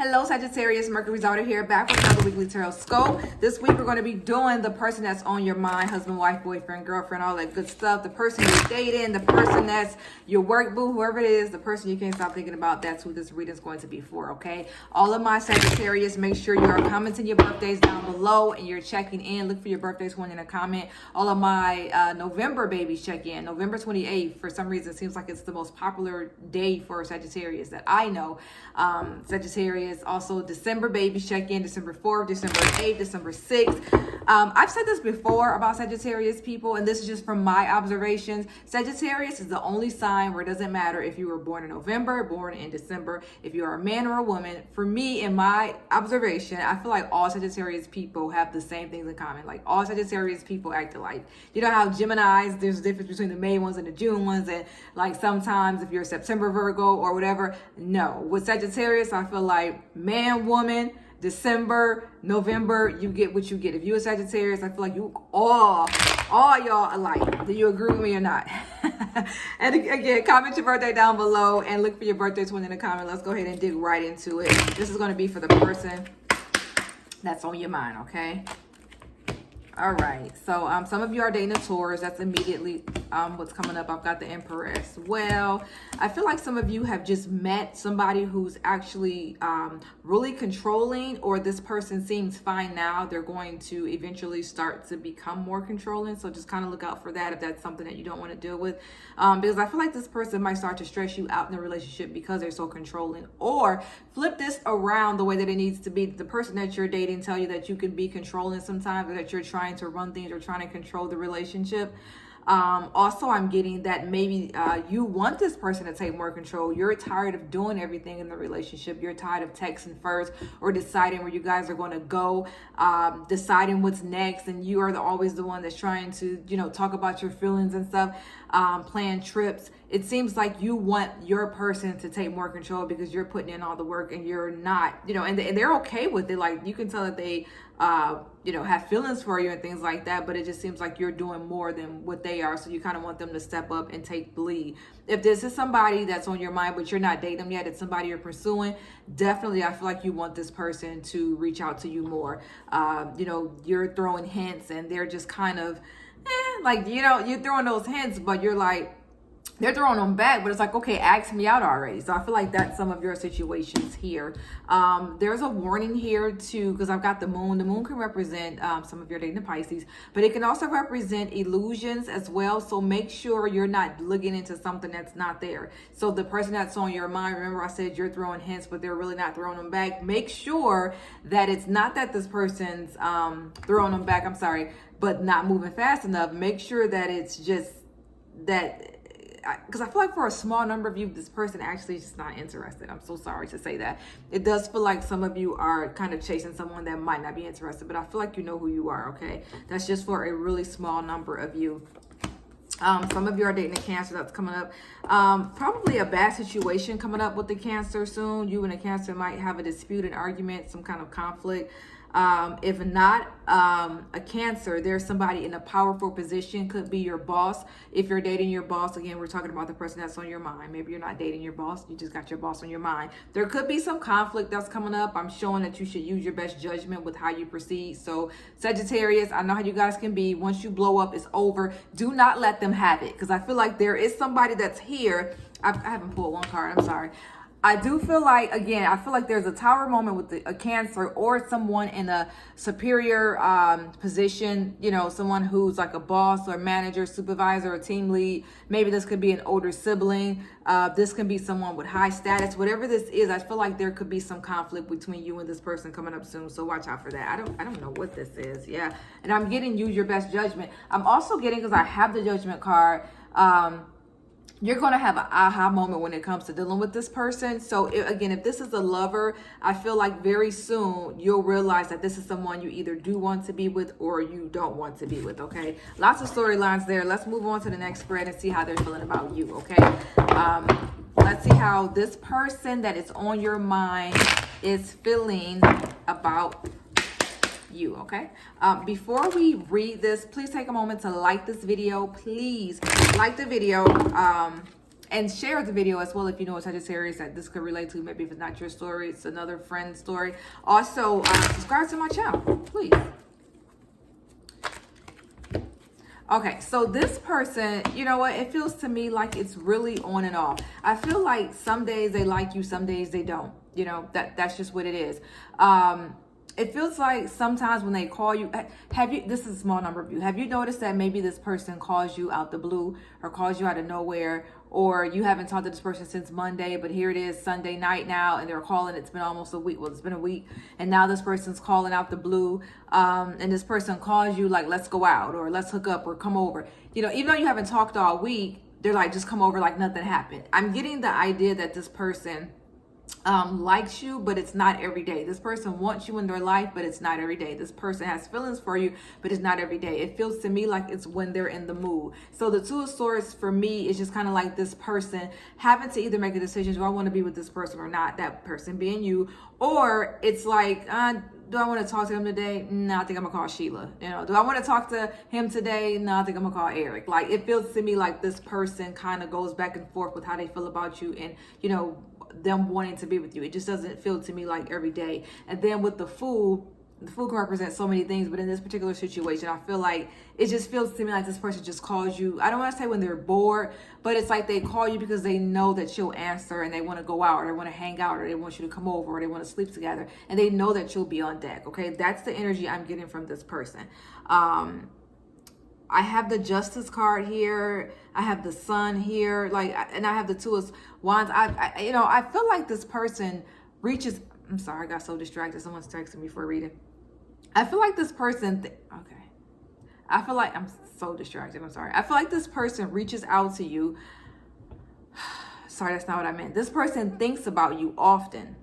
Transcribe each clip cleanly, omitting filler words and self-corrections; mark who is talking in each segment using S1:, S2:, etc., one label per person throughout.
S1: Hello Sagittarius, Mercury's out here, back with another weekly tarot scope. This week we're going to be doing the person that's on your mind, husband, wife, boyfriend, girlfriend, all that good stuff. The person you're dating, the person that's your work boo, whoever it is, the person you can't stop thinking about, that's who this reading is going to be for, okay? All of my Sagittarius, make sure you are commenting your birthdays down below and you're checking in. Look for your birthdays one in a comment. All of my November babies check in. November 28th, for some reason, it seems like it's the most popular day for Sagittarius that I know. Sagittarius. Also, December babies check in, December 4th, December 8th, December 6th. I've said this before about Sagittarius people, and this is just from my observations. Sagittarius is the only sign where it doesn't matter if you were born in November, born in December, if you are a man or a woman. For me, in my observation, I feel like all Sagittarius people have the same things in common. Like all Sagittarius people act alike. You know how Geminis, there's a difference between the May ones and the June ones, and like sometimes if you're a September Virgo or whatever. No, with Sagittarius, I feel like man, woman, December, November, you get what you get. If you're a Sagittarius, I feel like you all y'all alike. Do you agree with me or not? And again, comment your birthday down below and look for your birthday twin in the comment. Let's go ahead and dig right into it. This is going to be for the person that's on your mind, okay? All right, so some of you are dating a Taurus. That's immediately what's coming up. I've got the Emperor as well. I feel like some of you have just met somebody who's actually really controlling, or this person seems fine now. They're going to eventually start to become more controlling. So just kind of look out for that if that's something that you don't want to deal with. Because I feel like this person might start to stress you out in the relationship because they're so controlling. Or flip this around the way that it needs to be. The person that you're dating tell you that you can be controlling sometimes, or that you're trying to run things or trying to control the relationship. Also, I'm getting that maybe you want this person to take more control. You're tired of doing everything in the relationship. You're tired of texting first or deciding where you guys are going to go, deciding what's next, and you are always the one that's trying to, you know, talk about your feelings and stuff, plan trips. It seems like you want your person to take more control because you're putting in all the work and you're not, you know, and they're okay with it. Like you can tell that they you know, have feelings for you and things like that, but it just seems like you're doing more than what they are. So you kind of want them to step up and take the lead. If this is somebody that's on your mind, but you're not dating them yet, it's somebody you're pursuing, definitely I feel like you want this person to reach out to you more. You know, you're throwing hints and they're just kind of, like, you know, you're throwing those hints, but you're like, they're throwing them back, but it's like, okay, ask me out already. So I feel like that's some of your situations here. There's a warning here too, because I've got the moon. The moon can represent some of your dating Pisces, but it can also represent illusions as well. So make sure you're not looking into something that's not there. So the person that's on your mind, remember I said you're throwing hints, but they're really not throwing them back. Make sure that it's not that this person's throwing them back, but not moving fast enough. Make sure that it's just that, because I feel like for a small number of you, this person actually is just not interested. I'm so sorry to say that. It does feel like some of you are kind of chasing someone that might not be interested, but I feel like you know who you are, okay? That's just for a really small number of you. Some of you are dating a Cancer. That's coming up. Probably a bad situation coming up with the Cancer soon. You and a Cancer might have a dispute, an argument, some kind of conflict. If not a Cancer, there's somebody in a powerful position, could be your boss. If you're dating your boss, again, we're talking about the person that's on your mind. Maybe you're not dating your boss, you just got your boss on your mind. There could be some conflict that's coming up. I'm showing that you should use your best judgment with how you proceed. So Sagittarius, I know how you guys can be. Once you blow up, it's over. Do not let them have it, because I feel like there is somebody that's here. I haven't pulled one card, I'm sorry. I do feel like, again, I feel like there's a tower moment with a Cancer or someone in a superior position, you know, someone who's like a boss or manager, supervisor, or team lead. Maybe this could be an older sibling. This can be someone with high status. Whatever this is, I feel like there could be some conflict between you and this person coming up soon. So watch out for that. I don't know what this is. Yeah. And I'm getting use your best judgment. I'm also getting, because I have the Judgment card, you're going to have an aha moment when it comes to dealing with this person. So again, if this is a lover, I feel like very soon you'll realize that this is someone you either do want to be with or you don't want to be with, okay? Lots of storylines there. Let's move on to the next spread and see how they're feeling about you, okay? Let's see how this person that is on your mind is feeling about you, okay? Before we read this, please take a moment to like this video. Please like the video And share the video as well if you know a Sagittarius that this could relate to. Maybe if it's not your story, it's another friend's story. Also, subscribe to my channel, please. Okay, so this person, you know what? It feels to me like it's really on and off. I feel like some days they like you, some days they don't. You know, that's just what it is. It feels like sometimes when they call you, this is a small number of you, have you noticed that maybe this person calls you out the blue or calls you out of nowhere, or you haven't talked to this person since Monday, but here it is Sunday night now and they're calling, it's been almost a week, well, it's been a week, and now this person's calling out the blue, and this person calls you like, let's go out, or let's hook up, or come over. You know, even though you haven't talked all week, they're like, just come over like nothing happened. I'm getting the idea that this person likes you, but it's not every day. This person wants you in their life, but it's not every day. This person has feelings for you, but it's not every day. It feels to me like it's when they're in the mood. So the Two of Swords for me is just kind of like this person having to either make a decision, do I want to be with this person or not, that person being you, or it's like, do I want to talk to him today? No, I think I'm gonna call Sheila. You know, do I want to talk to him today? No, I think I'm gonna call Eric. Like, it feels to me like this person kind of goes back and forth with how they feel about you, and you know, them wanting to be with you. It just doesn't feel to me like every day. And then with the Fool can represent so many things, but in this particular situation, I feel like it just feels to me like this person just calls you, I don't want to say when they're bored, but it's like they call you because they know that you'll answer, and they want to go out, or they want to hang out, or they want you to come over, or they want to sleep together, and they know that you'll be on deck. Okay, that's the energy I'm getting from this person. I have the Justice card here. I have the Sun here, like, and I have the Two of Wands. You know, I feel like this person reaches. I'm sorry, I got so distracted. Someone's texting me for a reading. I feel like this person. Okay, I feel like I'm so distracted. I'm sorry. I feel like this person reaches out to you. Sorry, that's not what I meant. This person thinks about you often.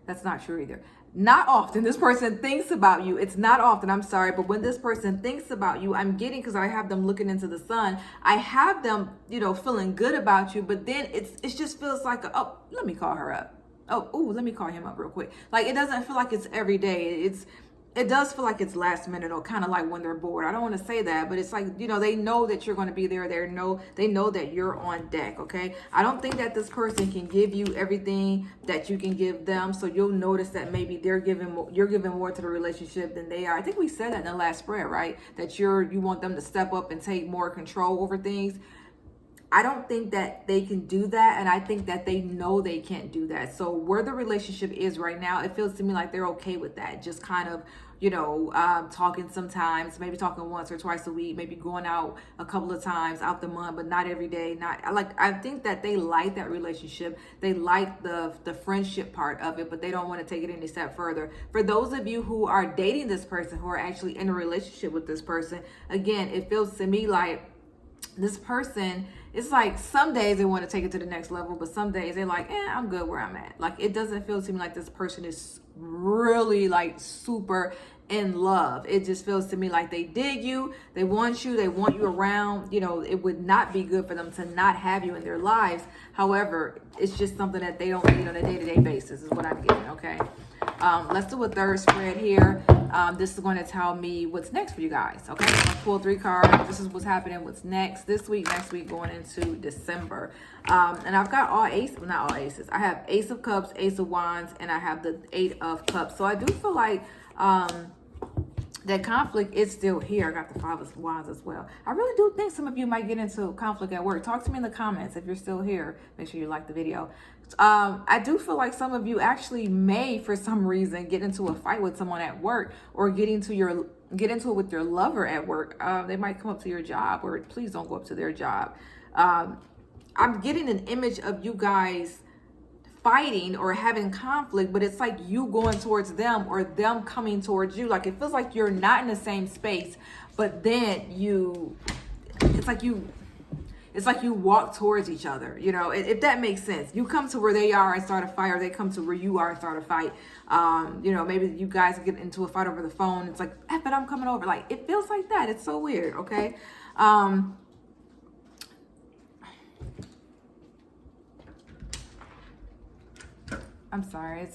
S1: That's not true either. Not often. This person thinks about you. It's not often. I'm sorry. But when this person thinks about you, I'm getting, because I have them looking into the sun, I have them, you know, feeling good about you. But then it just feels like, oh, let me call her up. Oh, let me call him up real quick. Like, it doesn't feel like it's every day. It does feel like it's last minute, or kind of like when they're bored. I don't want to say that, but it's like, you know, they know that you're going to be there. They know that you're on deck. Okay. I don't think that this person can give you everything that you can give them. So you'll notice that maybe you're giving more to the relationship than they are. I think we said that in the last spread, right? That you want them to step up and take more control over things. I don't think that they can do that, and I think that they know they can't do that. So where the relationship is right now, it feels to me like they're okay with that. Just kind of, you know, talking sometimes, maybe talking once or twice a week, maybe going out a couple of times out the month, but not every day. I think that they like that relationship. They like the friendship part of it, but they don't want to take it any step further. For those of you who are dating this person, who are actually in a relationship with this person, again, it feels to me like this person, it's like some days they want to take it to the next level, but some days they're like, I'm good where I'm at. Like, it doesn't feel to me like this person is really like super in love. It just feels to me like they dig you, they want you around. You know, it would not be good for them to not have you in their lives. However, it's just something that they don't need on a day-to-day basis is what I'm getting. Okay. Let's do a third spread here. This is going to tell me what's next for you guys. Okay, I'm gonna pull 3 cards. This is what's happening, what's next this week, next week, going into December. And I've got not all aces. I have Ace of Cups, Ace of Wands, and I have the 8 of Cups. So I do feel like that conflict is still here. I got the 5 of Wands as well. I really do think some of you might get into conflict at work. Talk to me in the comments if you're still here. Make sure you like the video. I do feel like some of you actually may, for some reason, get into a fight with someone at work, or get into it with your lover at work. They might come up to your job, or please don't go up to their job. I'm getting an image of you guys fighting or having conflict, but it's like you going towards them or them coming towards you. Like, it feels like you're not in the same space, but then it's like you walk towards each other, you know, if that makes sense. You come to where they are and start a fight, or they come to where you are and start a fight. You know, maybe you guys get into a fight over the phone. It's like, but I'm coming over. Like, it feels like that. It's so weird. Okay. I'm sorry.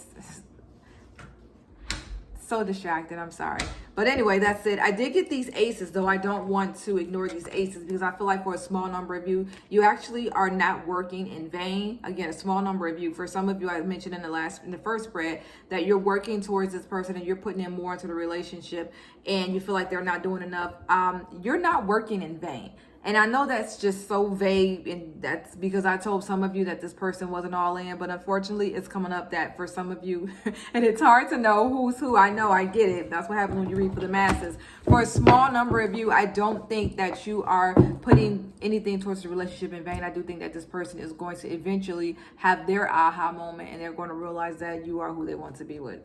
S1: So distracted, I'm sorry. But anyway, that's it. I did get these aces, though I don't want to ignore these aces because I feel like for a small number of you, you actually are not working in vain. Again, a small number of you. For some of you, I mentioned in the first spread that you're working towards this person and you're putting in more into the relationship and you feel like they're not doing enough. You're not working in vain. And I know that's just so vague, and that's because I told some of you that this person wasn't all in, but unfortunately it's coming up that for some of you, and it's hard to know who's who. I know, I get it. That's what happens when you read for the masses. For a small number of you, I don't think that you are putting anything towards the relationship in vain. I do think that this person is going to eventually have their aha moment, and they're going to realize that you are who they want to be with.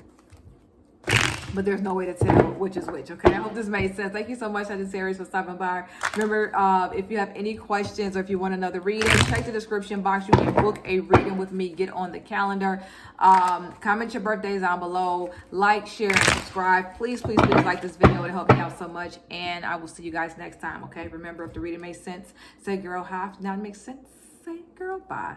S1: But there's no way to tell which is which, okay? I hope this made sense. Thank you so much, Sagittarius, for stopping by. Remember, if you have any questions or if you want another reading, check the description box. You can book a reading with me. Get on the calendar. Comment your birthdays down below. Like, share, and subscribe. Please, please, please like this video. It'll help me out so much. And I will see you guys next time, okay? Remember, if the reading makes sense, say girl half. Now it makes sense, say girl bye.